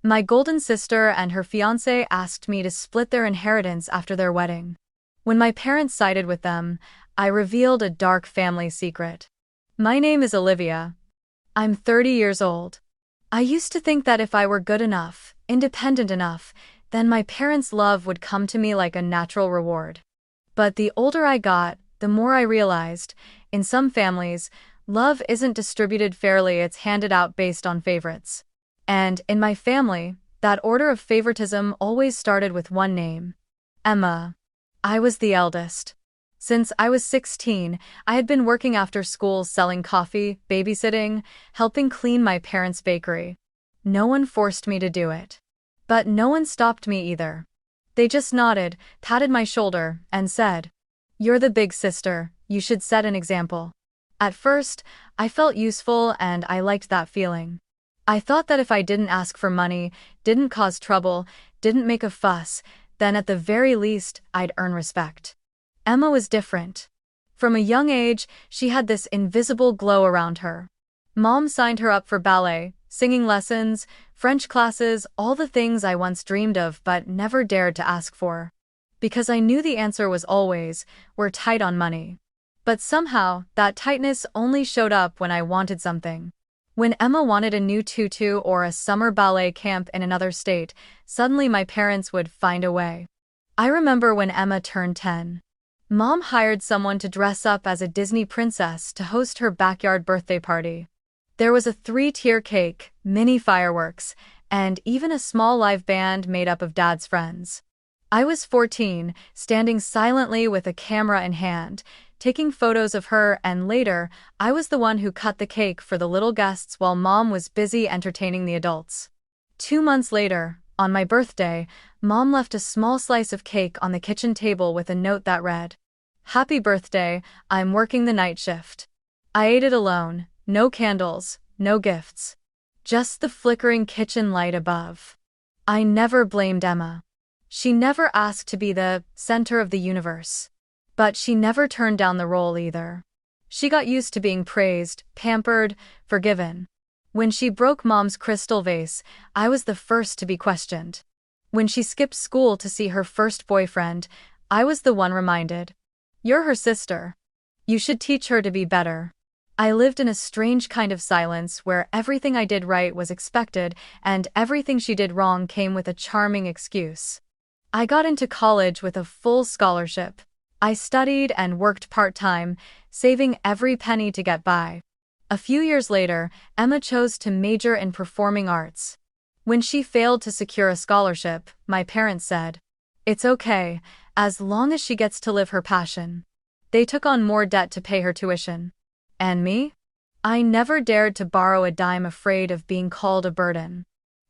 My golden sister and her fiancé asked me to split their inheritance after their wedding. When my parents sided with them, I revealed a dark family secret. My name is Olivia. I'm 30 years old. I used to think that if I were good enough, independent enough, then my parents' love would come to me like a natural reward. But the older I got, the more I realized, in some families, love isn't distributed fairly, it's handed out based on favorites. And, in my family, that order of favoritism always started with one name: Emma. I was the eldest. Since I was 16, I had been working after school selling coffee, babysitting, helping clean my parents' bakery. No one forced me to do it. But no one stopped me either. They just nodded, patted my shoulder, and said, "You're the big sister, you should set an example." At first, I felt useful and I liked that feeling. I thought that if I didn't ask for money, didn't cause trouble, didn't make a fuss, then at the very least, I'd earn respect. Emma was different. From a young age, she had this invisible glow around her. Mom signed her up for ballet, singing lessons, French classes, all the things I once dreamed of but never dared to ask for. Because I knew the answer was always, "We're tight on money." But somehow, that tightness only showed up when I wanted something. When Emma wanted a new tutu or a summer ballet camp in another state, suddenly my parents would find a way. I remember when Emma turned 10. Mom hired someone to dress up as a Disney princess to host her backyard birthday party. There was a 3-tier cake, mini fireworks, and even a small live band made up of Dad's friends. I was 14, standing silently with a camera in hand, taking photos of her, and later, I was the one who cut the cake for the little guests while Mom was busy entertaining the adults. 2 months later, on my birthday, Mom left a small slice of cake on the kitchen table with a note that read, "Happy birthday, I'm working the night shift." I ate it alone, no candles, no gifts. Just the flickering kitchen light above. I never blamed Emma. She never asked to be the center of the universe. But she never turned down the role either. She got used to being praised, pampered, forgiven. When she broke Mom's crystal vase, I was the first to be questioned. When she skipped school to see her first boyfriend, I was the one reminded. "You're her sister. You should teach her to be better." I lived in a strange kind of silence where everything I did right was expected and everything she did wrong came with a charming excuse. I got into college with a full scholarship. I studied and worked part-time, saving every penny to get by. A few years later, Emma chose to major in performing arts. When she failed to secure a scholarship, my parents said, "It's okay, as long as she gets to live her passion." They took on more debt to pay her tuition. And me? I never dared to borrow a dime, afraid of being called a burden.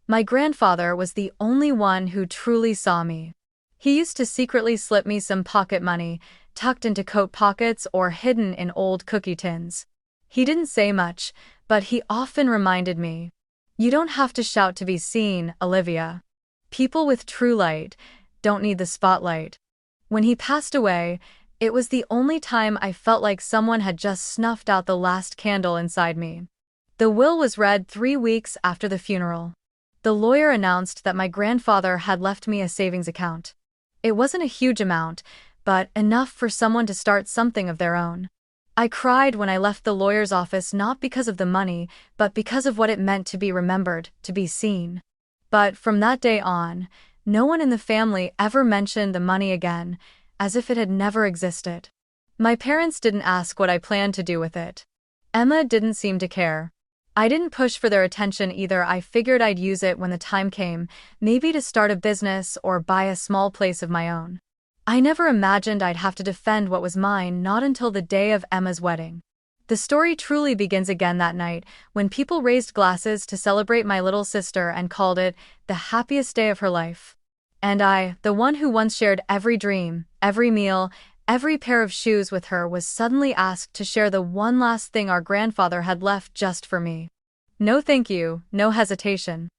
My grandfather was the only one who truly saw me. He used to secretly slip me some pocket money, tucked into coat pockets or hidden in old cookie tins. He didn't say much, but he often reminded me, "You don't have to shout to be seen, Olivia. People with true light don't need the spotlight." When he passed away, it was the only time I felt like someone had just snuffed out the last candle inside me. The will was read 3 weeks after the funeral. The lawyer announced that my grandfather had left me a savings account. It wasn't a huge amount, but enough for someone to start something of their own. I cried when I left the lawyer's office, not because of the money, but because of what it meant to be remembered, to be seen. But from that day on, no one in the family ever mentioned the money again, as if it had never existed. My parents didn't ask what I planned to do with it. Emma didn't seem to care. I didn't push for their attention either. I figured I'd use it when the time came, maybe to start a business or buy a small place of my own. I never imagined I'd have to defend what was mine, not until the day of Emma's wedding. The story truly begins again that night, when people raised glasses to celebrate my little sister and called it the happiest day of her life. And I, the one who once shared every dream, every meal, every pair of shoes with her, was suddenly asked to share the one last thing our grandfather had left just for me. No thank you, no hesitation.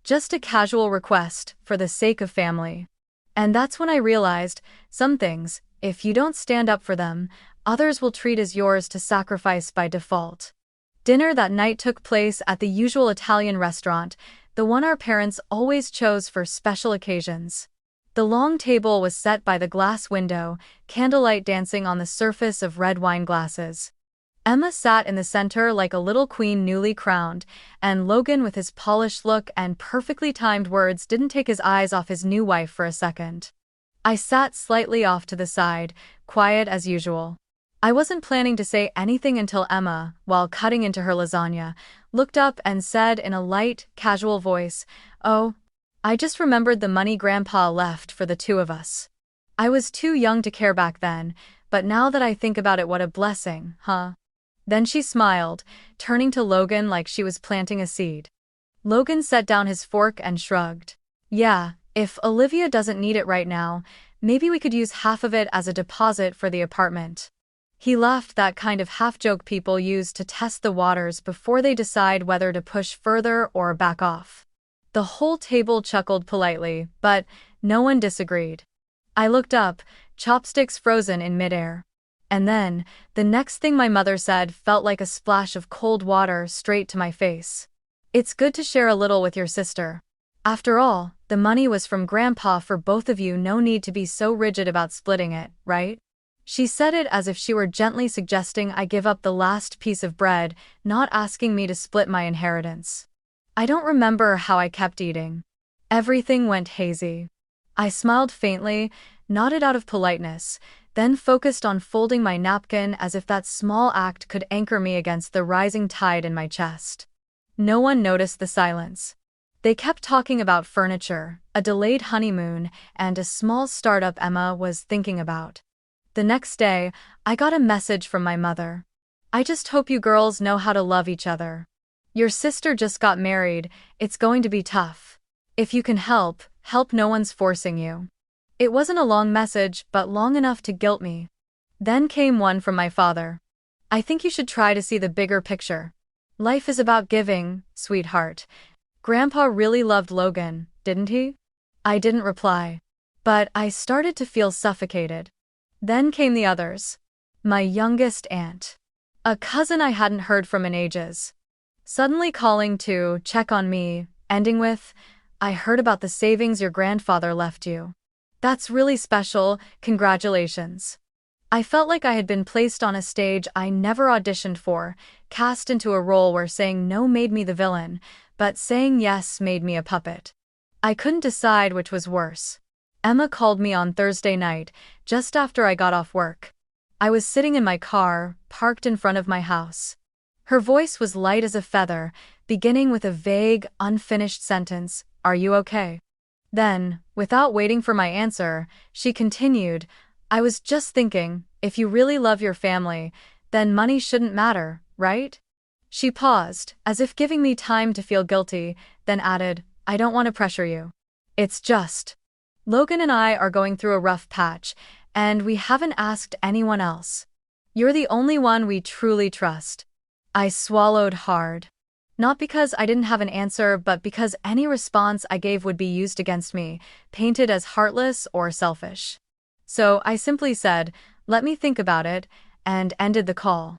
Just a casual request, for the sake of family. And that's when I realized, some things, if you don't stand up for them, others will treat as yours to sacrifice by default. Dinner that night took place at the usual Italian restaurant, the one our parents always chose for special occasions. The long table was set by the glass window, candlelight dancing on the surface of red wine glasses. Emma sat in the center like a little queen newly crowned, and Logan, with his polished look and perfectly timed words, didn't take his eyes off his new wife for a second. I sat slightly off to the side, quiet as usual. I wasn't planning to say anything until Emma, while cutting into her lasagna, looked up and said in a light, casual voice, "Oh, I just remembered the money Grandpa left for the two of us. I was too young to care back then, but now that I think about it, what a blessing, huh?" Then she smiled, turning to Logan like she was planting a seed. Logan set down his fork and shrugged. "Yeah, if Olivia doesn't need it right now, maybe we could use half of it as a deposit for the apartment." He laughed, that kind of half-joke people use to test the waters before they decide whether to push further or back off. The whole table chuckled politely, but no one disagreed. I looked up, chopsticks frozen in midair. And then, the next thing my mother said felt like a splash of cold water straight to my face. "It's good to share a little with your sister. After all, the money was from Grandpa for both of you, no need to be so rigid about splitting it, right?" She said it as if she were gently suggesting I give up the last piece of bread, not asking me to split my inheritance. I don't remember how I kept eating. Everything went hazy. I smiled faintly, nodded out of politeness, then focused on folding my napkin as if that small act could anchor me against the rising tide in my chest. No one noticed the silence. They kept talking about furniture, a delayed honeymoon, and a small startup Emma was thinking about. The next day, I got a message from my mother. "I just hope you girls know how to love each other. Your sister just got married, it's going to be tough. If you can help, no one's forcing you." It wasn't a long message, but long enough to guilt me. Then came one from my father. "I think you should try to see the bigger picture. Life is about giving, sweetheart. Grandpa really loved Logan, didn't he?" I didn't reply. But I started to feel suffocated. Then came the others. My youngest aunt. A cousin I hadn't heard from in ages. Suddenly calling to check on me, ending with, "I heard about the savings your grandfather left you. That's really special, congratulations." I felt like I had been placed on a stage I never auditioned for, cast into a role where saying no made me the villain, but saying yes made me a puppet. I couldn't decide which was worse. Emma called me on Thursday night, just after I got off work. I was sitting in my car, parked in front of my house. Her voice was light as a feather, beginning with a vague, unfinished sentence, "Are you okay?" Then, without waiting for my answer, she continued, "I was just thinking, if you really love your family, then money shouldn't matter, right?" She paused, as if giving me time to feel guilty, then added, "I don't want to pressure you. It's just, Logan and I are going through a rough patch, and we haven't asked anyone else. You're the only one we truly trust." I swallowed hard. Not because I didn't have an answer, but because any response I gave would be used against me, painted as heartless or selfish. So I simply said, "Let me think about it," and ended the call.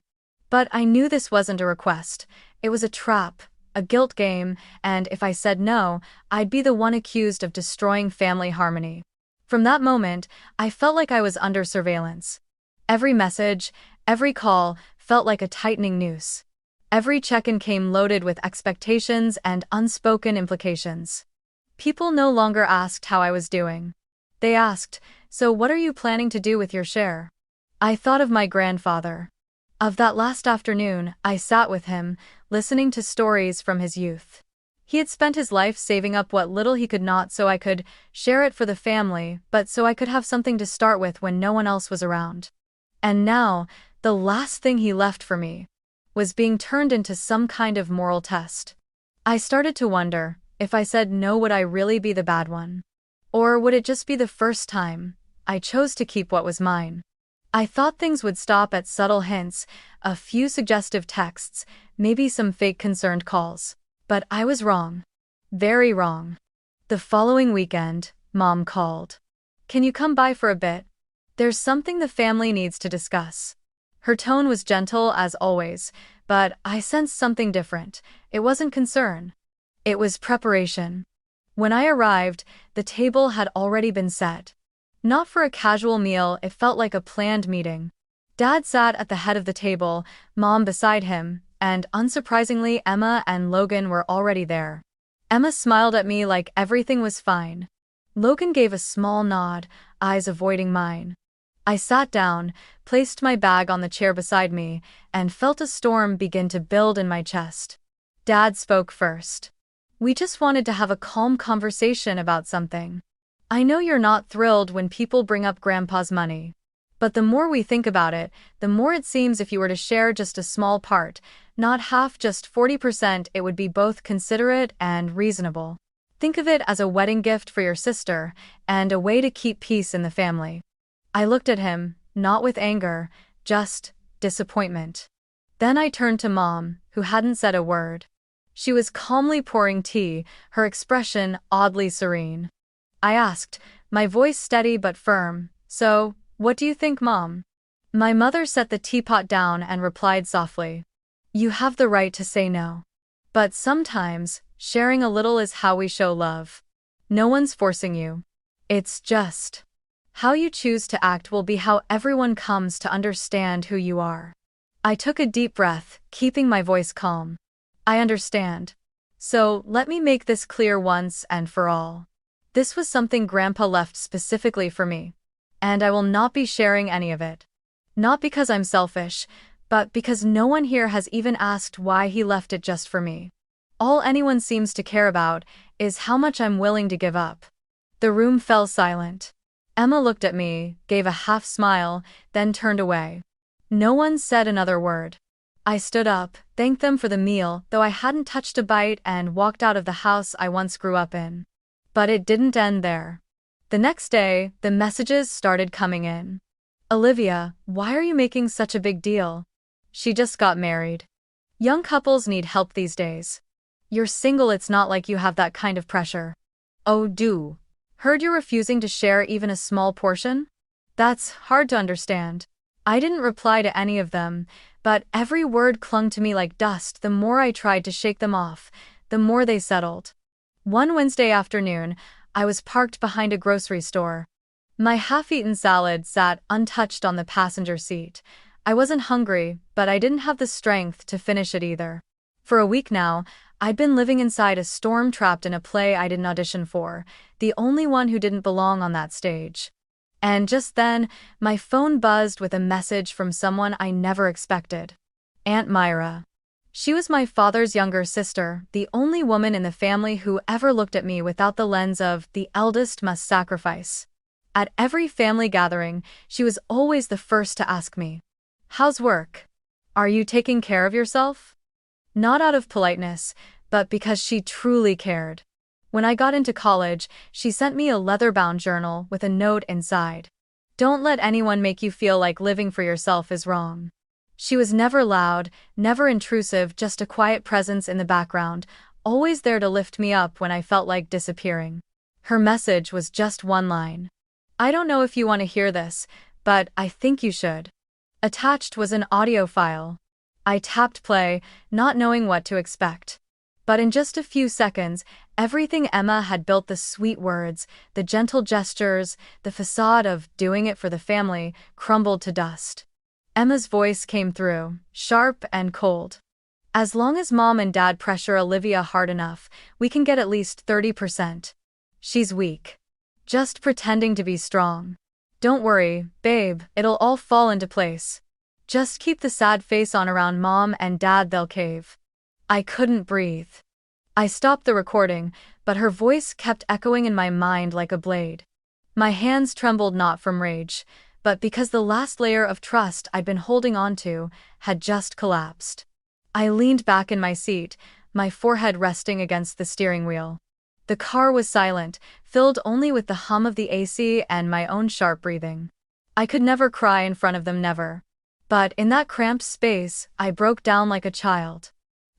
But I knew this wasn't a request. It was a trap, a guilt game, and if I said no, I'd be the one accused of destroying family harmony. From that moment, I felt like I was under surveillance. Every message, every call, felt like a tightening noose. Every check-in came loaded with expectations and unspoken implications. People no longer asked how I was doing. They asked, "So what are you planning to do with your share?" I thought of my grandfather. Of that last afternoon, I sat with him, listening to stories from his youth. He had spent his life saving up what little he could, not so I could share it for the family, but so I could have something to start with when no one else was around. And now, the last thing he left for me was being turned into some kind of moral test. I started to wonder, if I said no, would I really be the bad one? Or would it just be the first time I chose to keep what was mine? I thought things would stop at subtle hints, a few suggestive texts, maybe some fake concerned calls. But I was wrong. Very wrong. The following weekend, Mom called. "Can you come by for a bit? There's something the family needs to discuss." Her tone was gentle as always, but I sensed something different. It wasn't concern. It was preparation. When I arrived, the table had already been set. Not for a casual meal, it felt like a planned meeting. Dad sat at the head of the table, Mom beside him, and unsurprisingly, Emma and Logan were already there. Emma smiled at me like everything was fine. Logan gave a small nod, eyes avoiding mine. I sat down, placed my bag on the chair beside me, and felt a storm begin to build in my chest. Dad spoke first. We just wanted to have a calm conversation about something. I know you're not thrilled when people bring up Grandpa's money. But the more we think about it, the more it seems if you were to share just a small part, not half, just 40%, it would be both considerate and reasonable. Think of it as a wedding gift for your sister, and a way to keep peace in the family. I looked at him, not with anger, just disappointment. Then I turned to Mom, who hadn't said a word. She was calmly pouring tea, her expression oddly serene. I asked, my voice steady but firm, "So, what do you think, Mom?" My mother set the teapot down and replied softly, "You have the right to say no. But sometimes, sharing a little is how we show love. No one's forcing you. It's just how you choose to act will be how everyone comes to understand who you are." I took a deep breath, keeping my voice calm. I understand. So, let me make this clear once and for all. This was something Grandpa left specifically for me. And I will not be sharing any of it. Not because I'm selfish, but because no one here has even asked why he left it just for me. All anyone seems to care about is how much I'm willing to give up. The room fell silent. Emma looked at me, gave a half smile, then turned away. No one said another word. I stood up, thanked them for the meal, though I hadn't touched a bite, and walked out of the house I once grew up in. But it didn't end there. The next day, the messages started coming in. "Olivia, why are you making such a big deal? She just got married. Young couples need help these days. You're single, it's not like you have that kind of pressure. Oh, do. Heard you're refusing to share even a small portion? That's hard to understand." I didn't reply to any of them, but every word clung to me like dust. The more I tried to shake them off, the more they settled. One Wednesday afternoon, I was parked behind a grocery store. My half-eaten salad sat untouched on the passenger seat. I wasn't hungry, but I didn't have the strength to finish it either. For a week now, I'd been living inside a storm, trapped in a play I didn't audition for, the only one who didn't belong on that stage. And just then, my phone buzzed with a message from someone I never expected. Aunt Myra. She was my father's younger sister, the only woman in the family who ever looked at me without the lens of "the eldest must sacrifice." At every family gathering, she was always the first to ask me, "How's work? Are you taking care of yourself?" Not out of politeness, but because she truly cared. When I got into college, she sent me a leather-bound journal with a note inside. "Don't let anyone make you feel like living for yourself is wrong." She was never loud, never intrusive, just a quiet presence in the background, always there to lift me up when I felt like disappearing. Her message was just one line. "I don't know if you want to hear this, but I think you should." Attached was an audio file. I tapped play, not knowing what to expect. But in just a few seconds, everything Emma had built, the sweet words, the gentle gestures, the facade of doing it for the family, crumbled to dust. Emma's voice came through, sharp and cold. "As long as Mom and Dad pressure Olivia hard enough, we can get at least 30%. She's weak. Just pretending to be strong. Don't worry, babe, it'll all fall into place. Just keep the sad face on around Mom and Dad, they'll cave." I couldn't breathe. I stopped the recording, but her voice kept echoing in my mind like a blade. My hands trembled, not from rage, but because the last layer of trust I'd been holding onto had just collapsed. I leaned back in my seat, my forehead resting against the steering wheel. The car was silent, filled only with the hum of the AC and my own sharp breathing. I could never cry in front of them, never. But in that cramped space, I broke down like a child.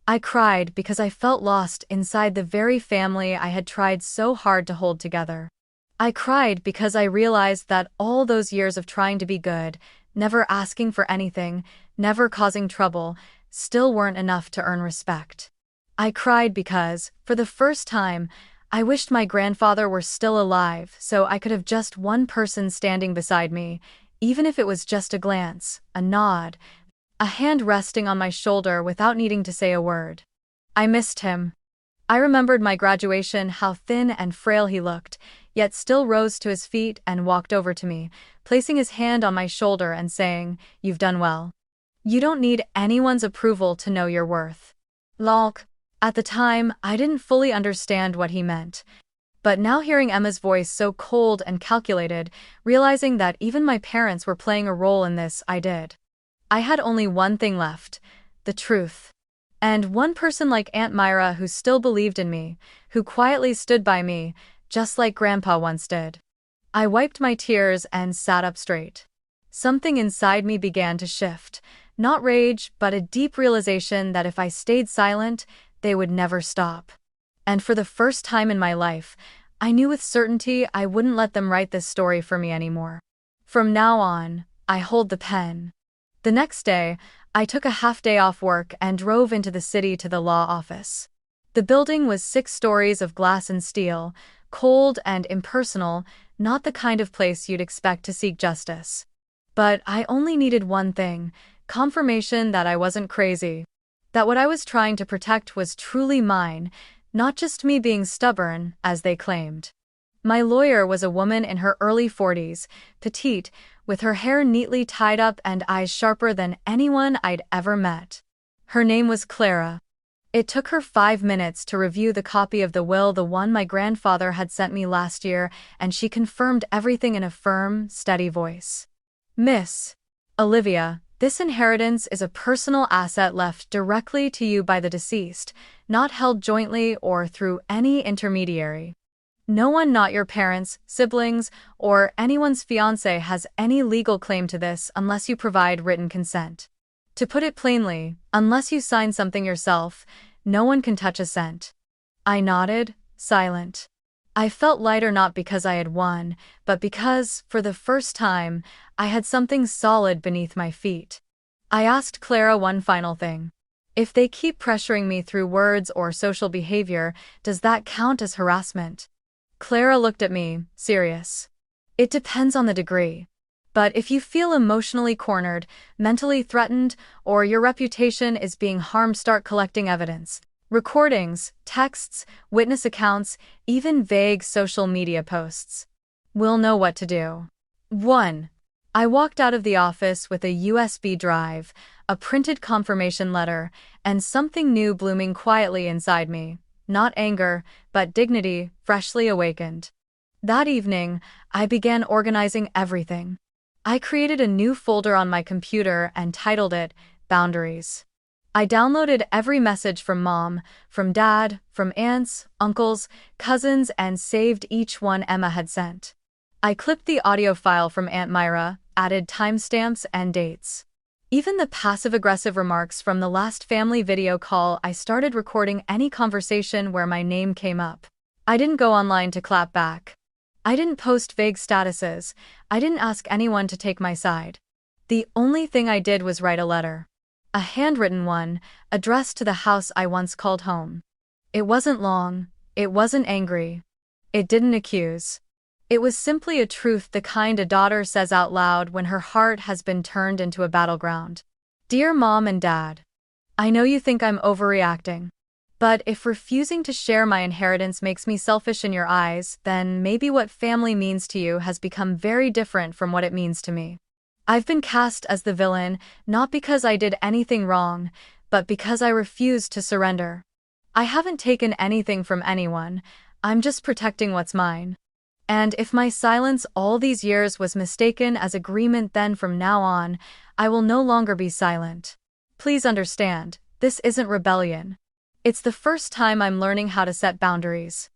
I cried because I felt lost inside the very family I had tried so hard to hold together. I cried because I realized that all those years of trying to be good, never asking for anything, never causing trouble, still weren't enough to earn respect. I cried because, for the first time, I wished my grandfather were still alive so I could have just one person standing beside me, even if it was just a glance, a nod, a hand resting on my shoulder without needing to say a word. I missed him. I remembered my graduation, how thin and frail he looked, yet still rose to his feet and walked over to me, placing his hand on my shoulder and saying, "You've done well. You don't need anyone's approval to know your worth." Lol. At the time, I didn't fully understand what he meant. But now hearing Emma's voice so cold and calculated, realizing that even my parents were playing a role in this, I did. I had only one thing left: the truth. And one person like Aunt Myra who still believed in me, who quietly stood by me, just like Grandpa once did. I wiped my tears and sat up straight. Something inside me began to shift. Not rage, but a deep realization that if I stayed silent, they would never stop. And for the first time in my life, I knew with certainty I wouldn't let them write this story for me anymore. From now on, I hold the pen. The next day, I took a half-day off work and drove into the city to the law office. The building was 6 stories of glass and steel, cold and impersonal, not the kind of place you'd expect to seek justice. But I only needed one thing: confirmation that I wasn't crazy. That what I was trying to protect was truly mine, not just me being stubborn, as they claimed. My lawyer was a woman in her early 40s, petite, with her hair neatly tied up and eyes sharper than anyone I'd ever met. Her name was Clara. It took her 5 minutes to review the copy of the will, the one my grandfather had sent me last year, and she confirmed everything in a firm, steady voice. "Miss Olivia, this inheritance is a personal asset left directly to you by the deceased, not held jointly or through any intermediary. No one, not your parents, siblings, or anyone's fiancé, has any legal claim to this unless you provide written consent. To put it plainly, unless you sign something yourself, no one can touch a cent." I nodded, silent. I felt lighter, not because I had won, but because, for the first time, I had something solid beneath my feet. I asked Clara one final thing. "If they keep pressuring me through words or social behavior, does that count as harassment?" Clara looked at me, serious. "It depends on the degree. But if you feel emotionally cornered, mentally threatened, or your reputation is being harmed, start collecting evidence. Recordings, texts, witness accounts, even vague social media posts. We'll know what to do." 1. I walked out of the office with a USB drive, a printed confirmation letter, and something new blooming quietly inside me. Not anger, but dignity, freshly awakened. That evening, I began organizing everything. I created a new folder on my computer and titled it Boundaries. I downloaded every message from Mom, from Dad, from aunts, uncles, cousins, and saved each one Emma had sent. I clipped the audio file from Aunt Myra, added timestamps and dates. Even the passive-aggressive remarks from the last family video call. I started recording any conversation where my name came up. I didn't go online to clap back. I didn't post vague statuses. I didn't ask anyone to take my side. The only thing I did was write a letter. A handwritten one, addressed to the house I once called home. It wasn't long. It wasn't angry. It didn't accuse. It was simply a truth, the kind a daughter says out loud when her heart has been turned into a battleground. "Dear Mom and Dad, I know you think I'm overreacting. But if refusing to share my inheritance makes me selfish in your eyes, then maybe what family means to you has become very different from what it means to me. I've been cast as the villain, not because I did anything wrong, but because I refused to surrender. I haven't taken anything from anyone. I'm just protecting what's mine. And if my silence all these years was mistaken as agreement, then from now on, I will no longer be silent. Please understand, this isn't rebellion. It's the first time I'm learning how to set boundaries.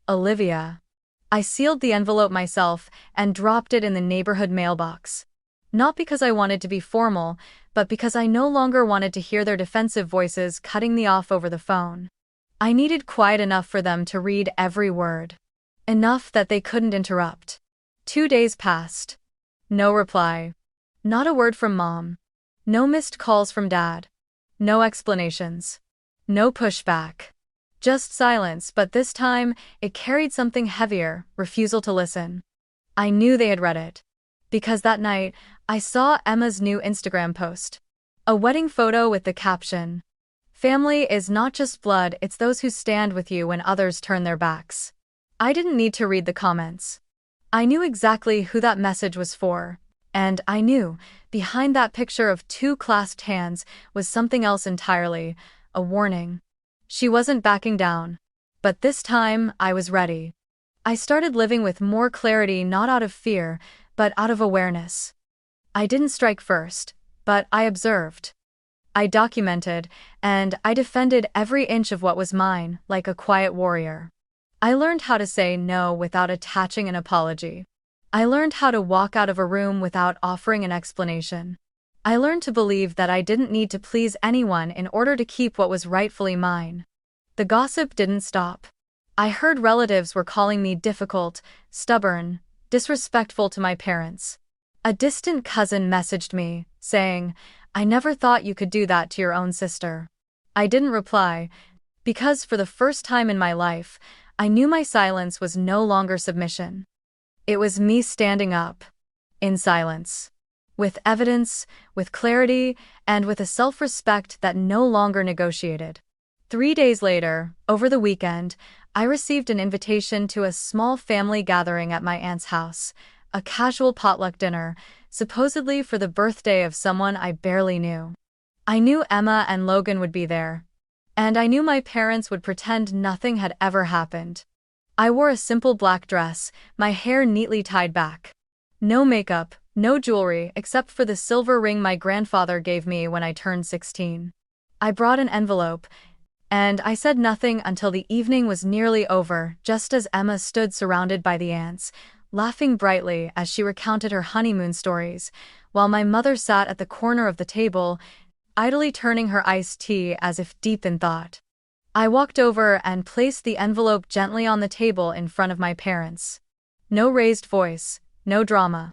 Olivia." I sealed the envelope myself and dropped it in the neighborhood mailbox. Not because I wanted to be formal, but because I no longer wanted to hear their defensive voices cutting me off over the phone. I needed quiet enough for them to read every word. Enough that they couldn't interrupt. 2 days passed. No reply. Not a word from Mom. No missed calls from Dad. No explanations. No pushback. Just silence, but this time, it carried something heavier: refusal to listen. I knew they had read it. Because that night, I saw Emma's new Instagram post. A wedding photo with the caption, "Family is not just blood, it's those who stand with you when others turn their backs." I didn't need to read the comments. I knew exactly who that message was for, and I knew, behind that picture of two clasped hands was something else entirely: a warning. She wasn't backing down. But this time, I was ready. I started living with more clarity, not out of fear, but out of awareness. I didn't strike first, but I observed. I documented, and I defended every inch of what was mine, like a quiet warrior. I learned how to say no without attaching an apology. I learned how to walk out of a room without offering an explanation. I learned to believe that I didn't need to please anyone in order to keep what was rightfully mine. The gossip didn't stop. I heard relatives were calling me difficult, stubborn, disrespectful to my parents. A distant cousin messaged me, saying, "I never thought you could do that to your own sister." I didn't reply, because for the first time in my life, I knew my silence was no longer submission. It was me standing up. In silence. With evidence, with clarity, and with a self-respect that no longer negotiated. 3 days later, over the weekend, I received an invitation to a small family gathering at my aunt's house, a casual potluck dinner, supposedly for the birthday of someone I barely knew. I knew Emma and Logan would be there, and I knew my parents would pretend nothing had ever happened. I wore a simple black dress, my hair neatly tied back. No makeup, no jewelry except for the silver ring my grandfather gave me when I turned 16. I brought an envelope, and I said nothing until the evening was nearly over, just as Emma stood surrounded by the aunts, laughing brightly as she recounted her honeymoon stories, while my mother sat at the corner of the table, idly turning her iced tea as if deep in thought. I walked over and placed the envelope gently on the table in front of my parents. No raised voice, no drama.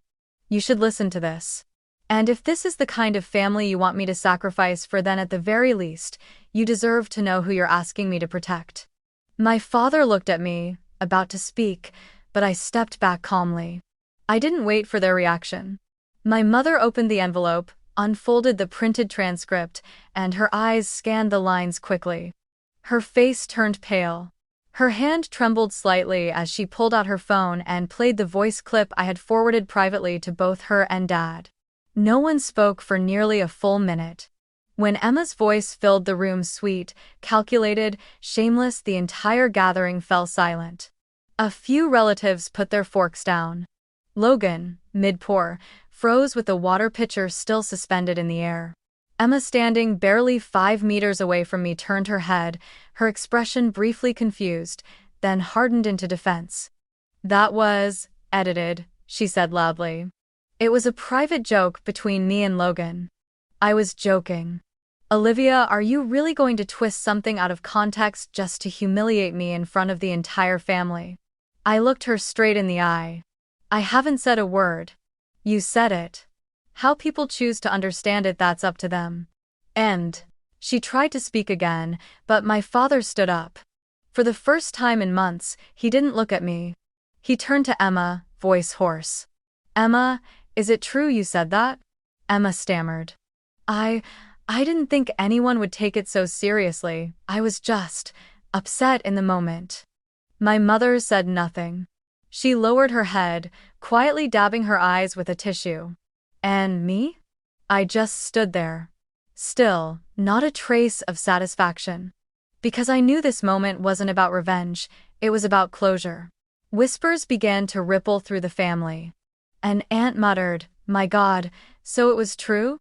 "You should listen to this. And if this is the kind of family you want me to sacrifice for, then at the very least, you deserve to know who you're asking me to protect." My father looked at me, about to speak, but I stepped back calmly. I didn't wait for their reaction. My mother opened the envelope, unfolded the printed transcript, and her eyes scanned the lines quickly. Her face turned pale. Her hand trembled slightly as she pulled out her phone and played the voice clip I had forwarded privately to both her and Dad. No one spoke for nearly a full minute. When Emma's voice filled the room, sweet, calculated, shameless, the entire gathering fell silent. A few relatives put their forks down. Logan, mid-pour, froze with the water pitcher still suspended in the air. Emma, standing barely 5 meters away from me, turned her head, her expression briefly confused, then hardened into defense. "That was edited," she said loudly. "It was a private joke between me and Logan." I was joking. "Olivia, are you really going to twist something out of context just to humiliate me in front of the entire family?" I looked her straight in the eye. "I haven't said a word. You said it. How people choose to understand it, that's up to them." And she tried to speak again, but my father stood up. For the first time in months, he didn't look at me. He turned to Emma, voice hoarse. "Emma, is it true you said that?" Emma stammered. I didn't think anyone would take it so seriously. I was just upset in the moment." My mother said nothing. She lowered her head, quietly dabbing her eyes with a tissue. And me? I just stood there. Still, not a trace of satisfaction. Because I knew this moment wasn't about revenge, it was about closure. Whispers began to ripple through the family. An aunt muttered, "My God, so it was true?"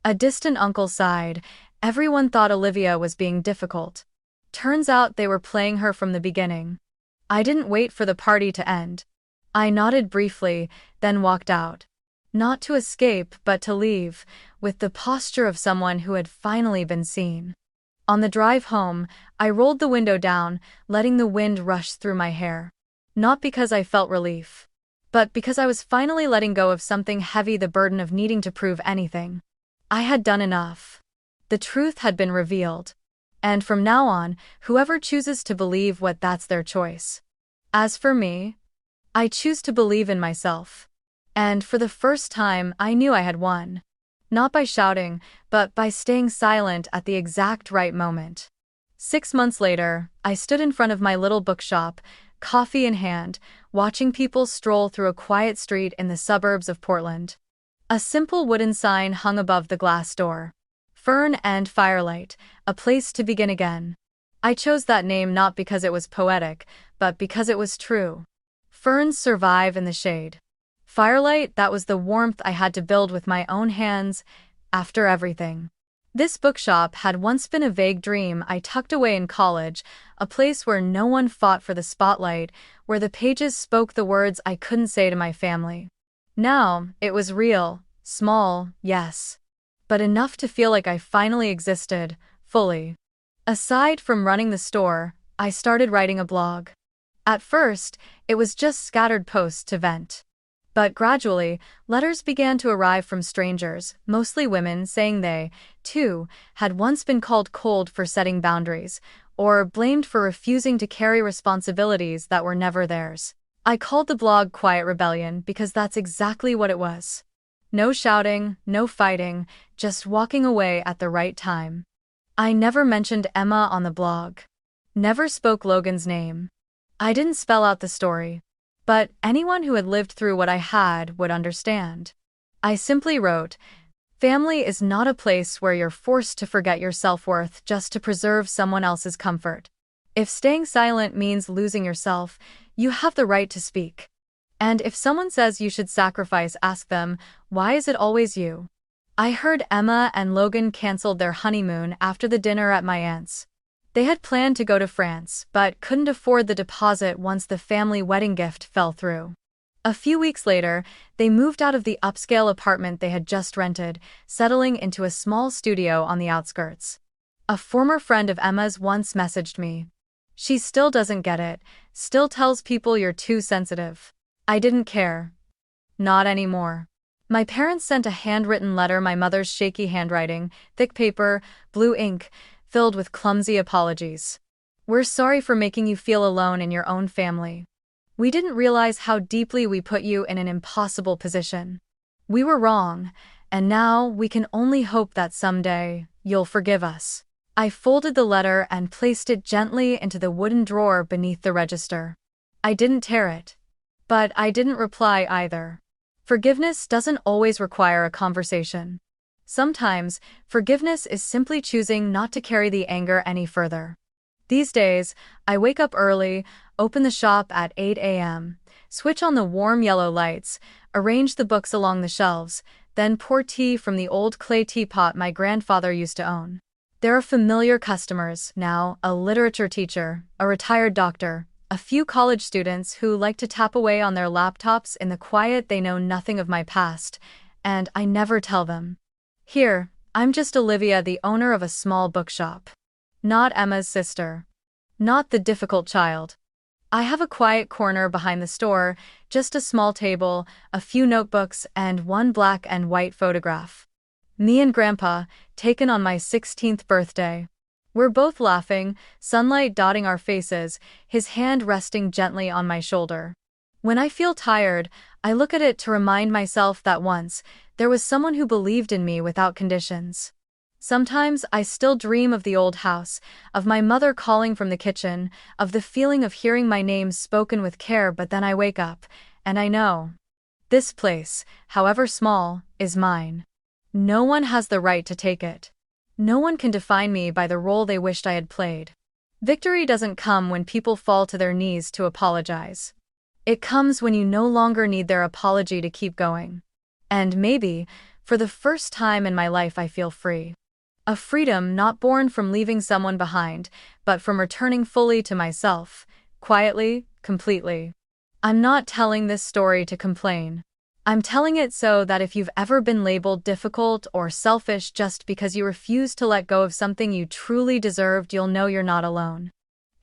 A distant uncle sighed. Everyone thought Olivia was being difficult. Turns out they were playing her from the beginning. I didn't wait for the party to end. I nodded briefly, then walked out. Not to escape, but to leave, with the posture of someone who had finally been seen. On the drive home, I rolled the window down, letting the wind rush through my hair. Not because I felt relief, but because I was finally letting go of something heavy, the burden of needing to prove anything. I had done enough. The truth had been revealed. And from now on, whoever chooses to believe what, that's their choice. As for me, I choose to believe in myself. And for the first time, I knew I had won. Not by shouting, but by staying silent at the exact right moment. 6 months later, I stood in front of my little bookshop, coffee in hand, watching people stroll through a quiet street in the suburbs of Portland. A simple wooden sign hung above the glass door. Fern and Firelight, a place to begin again. I chose that name not because it was poetic, but because it was true. Ferns survive in the shade. Firelight, that was the warmth I had to build with my own hands, after everything. This bookshop had once been a vague dream I tucked away in college, a place where no one fought for the spotlight, where the pages spoke the words I couldn't say to my family. Now, it was real, small, yes, but enough to feel like I finally existed, fully. Aside from running the store, I started writing a blog. At first, it was just scattered posts to vent. But gradually, letters began to arrive from strangers, mostly women, saying they, too, had once been called cold for setting boundaries, or blamed for refusing to carry responsibilities that were never theirs. I called the blog Quiet Rebellion because that's exactly what it was. No shouting, no fighting, just walking away at the right time. I never mentioned Emma on the blog. Never spoke Logan's name. I didn't spell out the story. But anyone who had lived through what I had would understand. I simply wrote, family is not a place where you're forced to forget your self-worth just to preserve someone else's comfort. If staying silent means losing yourself, you have the right to speak. And if someone says you should sacrifice, ask them, why is it always you? I heard Emma and Logan canceled their honeymoon after the dinner at my aunt's. They had planned to go to France, but couldn't afford the deposit once the family wedding gift fell through. A few weeks later, they moved out of the upscale apartment they had just rented, settling into a small studio on the outskirts. A former friend of Emma's once messaged me. She still doesn't get it, still tells people you're too sensitive. I didn't care. Not anymore. My parents sent a handwritten letter, my mother's shaky handwriting, thick paper, blue ink, filled with clumsy apologies. We're sorry for making you feel alone in your own family. We didn't realize how deeply we put you in an impossible position. We were wrong, and now we can only hope that someday you'll forgive us. I folded the letter and placed it gently into the wooden drawer beneath the register. I didn't tear it. But I didn't reply either. Forgiveness doesn't always require a conversation. Sometimes, forgiveness is simply choosing not to carry the anger any further. These days, I wake up early, open the shop at 8 a.m., switch on the warm yellow lights, arrange the books along the shelves, then pour tea from the old clay teapot my grandfather used to own. There are familiar customers now, a literature teacher, a retired doctor, a few college students who like to tap away on their laptops in the quiet. They know nothing of my past, and I never tell them. Here, I'm just Olivia, the owner of a small bookshop. Not Emma's sister. Not the difficult child. I have a quiet corner behind the store, just a small table, a few notebooks, and one black and white photograph. Me and Grandpa, taken on my 16th birthday. We're both laughing, sunlight dotting our faces, his hand resting gently on my shoulder. When I feel tired, I look at it to remind myself that once, there was someone who believed in me without conditions. Sometimes I still dream of the old house, of my mother calling from the kitchen, of the feeling of hearing my name spoken with care, but then I wake up, and I know. This place, however small, is mine. No one has the right to take it. No one can define me by the role they wished I had played. Victory doesn't come when people fall to their knees to apologize. It comes when you no longer need their apology to keep going. And maybe, for the first time in my life, I feel free. A freedom not born from leaving someone behind, but from returning fully to myself, quietly, completely. I'm not telling this story to complain. I'm telling it so that if you've ever been labeled difficult or selfish just because you refused to let go of something you truly deserved, you'll know you're not alone.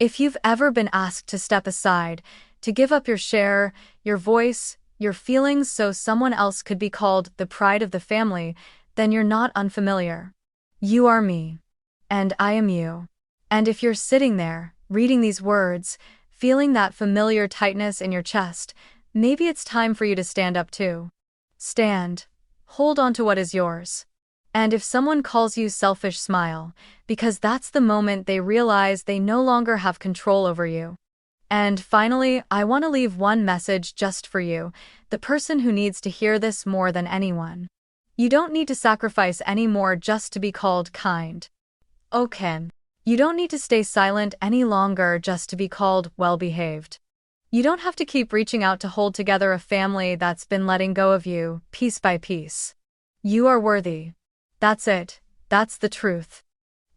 If you've ever been asked to step aside, to give up your share, your voice, your feelings so someone else could be called the pride of the family, then you're not unfamiliar. You are me. And I am you. And if you're sitting there, reading these words, feeling that familiar tightness in your chest, maybe it's time for you to stand up too. Stand. Hold on to what is yours. And if someone calls you selfish, smile, because that's the moment they realize they no longer have control over you. And finally, I want to leave one message just for you, the person who needs to hear this more than anyone. You don't need to sacrifice any more just to be called kind. Okay. You don't need to stay silent any longer just to be called well-behaved. You don't have to keep reaching out to hold together a family that's been letting go of you, piece by piece. You are worthy. That's it. That's the truth.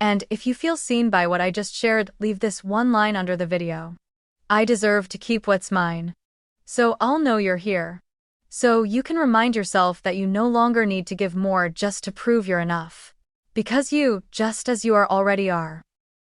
And if you feel seen by what I just shared, leave this one line under the video. I deserve to keep what's mine. So I'll know you're here. So you can remind yourself that you no longer need to give more just to prove you're enough. Because you, just as you are already are.